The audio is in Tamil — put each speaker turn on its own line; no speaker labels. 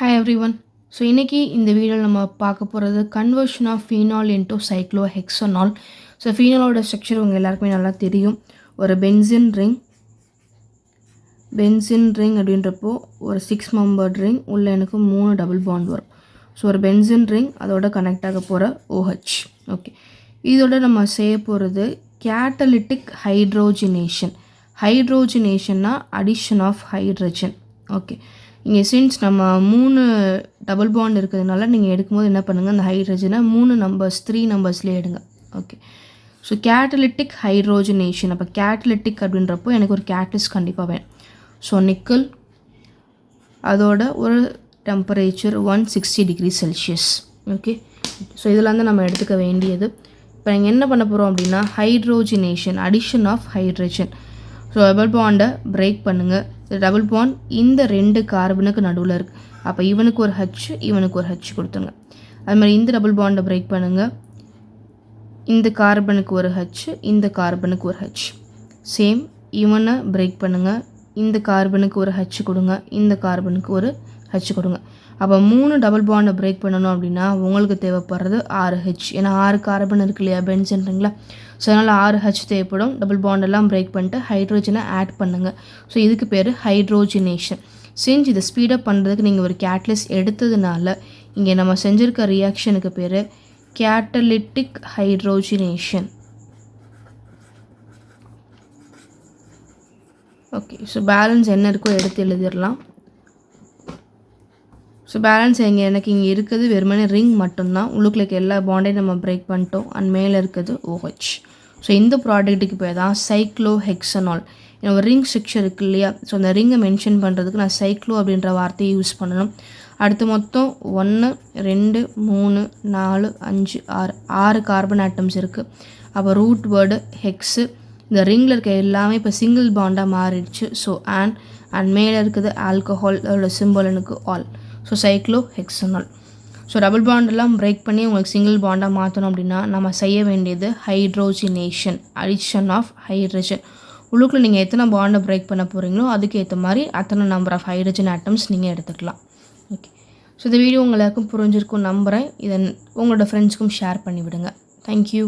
Hi everyone. ஸோ இன்றைக்கி இந்த வீடியோவில் நம்ம பார்க்க போகிறது conversion of phenol into cyclohexanol. So ஃபீனாலோட ஸ்ட்ரக்சர் உங்கள் எல்லாருக்குமே நல்லா தெரியும். ஒரு பென்சின் ரிங் அப்படின்றப்போ ஒரு 6 மெம்பர்ட் ரிங் உள்ள எனக்கு 3 டபுள் பாண்ட் வரும். ஸோ ஒரு பென்சின் ரிங் அதோட கனெக்ட் ஆக போகிற OH. ஓகே, இதோட நம்ம செய்ய போகிறது கேட்டலிட்டிக் ஹைட்ரோஜினேஷன்னா அடிஷன் ஆஃப் ஹைட்ரஜன். ஓகே, இங்கே சின்ஸ் நம்ம 3 டபுள் பாண்ட் இருக்கிறதுனால நீங்கள் எடுக்கும்போது என்ன பண்ணுங்கள், அந்த ஹைட்ரஜனை 3 நம்பர்ஸ்லேயே எடுங்க. Okay, so catalytic hydrogenation. அப்போ கேட்டலிட்டிக் அப்படின்றப்போ எனக்கு ஒரு கேட்டலிஸ்ட் கண்டிப்பாக வேணும். ஸோ நிக்கல் அதோட ஒரு temperature 160 degree Celsius. Okay, so இதெல்லாம் தான் நம்ம எடுத்துக்க வேண்டியது. இப்போ நீங்கள் என்ன பண்ண போகிறோம் அப்படின்னா hydrogenation, addition of hydrogen. So double பாண்டை பிரேக் பண்ணுங்கள். டபுள் பாண்ட் இந்த 2 கார்பனுக்கு நடுவில் இருக்குது. அப்போ இவனுக்கு ஒரு ஹச், இவனுக்கு ஒரு ஹச் கொடுத்துருங்க. அது மாதிரி இந்த டபுள் பாண்டை பிரேக் பண்ணுங்கள். இந்த கார்பனுக்கு ஒரு ஹச், இந்த கார்பனுக்கு ஒரு ஹச். சேம் இவனை பிரேக் பண்ணுங்கள். இந்த கார்பனுக்கு ஒரு ஹச் கொடுங்க, இந்த கார்பனுக்கு ஒரு ஹச் கொடுங்க. அப்போ 3 டபுள் பாண்டை பிரேக் பண்ணணும் அப்படின்னா உங்களுக்கு தேவைப்படுறது 6 ஹெச். ஏன்னா 6 கார்பன் இருக்கு இல்லையா பென்சின்ங்களா. ஸோ அதனால் 6 ஹெச் தேவைப்படும். டபுள் பாண்டெல்லாம் பிரேக் பண்ணிட்டு ஹைட்ரோஜனை ஆட் பண்ணுங்கள். ஸோ இதுக்கு பேர் ஹைட்ரோஜினேஷன். செஞ்சு இதை ஸ்பீடப் பண்ணுறதுக்கு நீங்கள் ஒரு கேட்டலிஸ்ட் எடுத்ததுனால இங்கே நம்ம செஞ்சுருக்க ரியாக்ஷனுக்கு பேர் கேட்டலிட்டிக் ஹைட்ரோஜினேஷன். ஓகே, ஸோ பேலன்ஸ் என்ன இருக்கோ எடுத்து எழுதிடலாம். ஸோ பேலன்ஸ் எனக்கு இங்கே இருக்குது வெறுமனே ரிங் மட்டும்தான். உள்ளுக்குள்ள எல்லா பாண்டையும் நம்ம பிரேக் பண்ணிட்டோம். அண்ட் மேலே இருக்குது OH. ஸோ இந்த ப்ராடக்ட்டுக்கு பேர் தான் சைக்ளோஹெக்ஸனால். ஒரு ரிங் ஸ்ட்ரக்சர் இருக்குது இல்லையா, ஸோ அந்த ரிங்கை மென்ஷன் பண்ணுறதுக்கு நான் சைக்ளோ அப்படின்ற வார்த்தையை யூஸ் பண்ணணும். அடுத்து மொத்தம் 1 2 3 4 5 6 கார்பன் ஆட்டம்ஸ் இருக்குது. அப்போ ரூட் வேர்டு ஹெக்ஸு. இந்த ரிங்கில் இருக்க எல்லாமே இப்போ சிங்கிள் பாண்டாக மாறிடுச்சு. ஸோ அண்ட் மேலே இருக்குது ஆல்கஹால், அதோட சிம்பிள் எனக்கு ol. So cyclohexanol. So double பாண்டெல்லாம் பிரேக் பண்ணி உங்களுக்கு சிங்கிள் பாண்டாக மாற்றணும் அப்படின்னா நம்ம செய்ய வேண்டியது ஹைட்ரோஜினேஷன், அடிஷன் ஆஃப் ஹைட்ரஜன். உள்ளுக்குள்ள நீங்கள் எத்தனை பாண்டை பிரேக் பண்ண போகிறீங்களோ அதுக்கு ஏற்ற மாதிரி அத்தனை நம்பர் ஆஃப் ஹைட்ரஜன் ஆட்டம்ஸ் நீங்கள் எடுத்துக்கலாம். ஓகே, ஸோ இந்த வீடியோ உங்களுக்கு புரிஞ்சிருக்கும் நம்புகிறேன். இதை உங்களோட ஃப்ரெண்ட்ஸ்க்கும் ஷேர் பண்ணிவிடுங்க. தேங்க்யூ.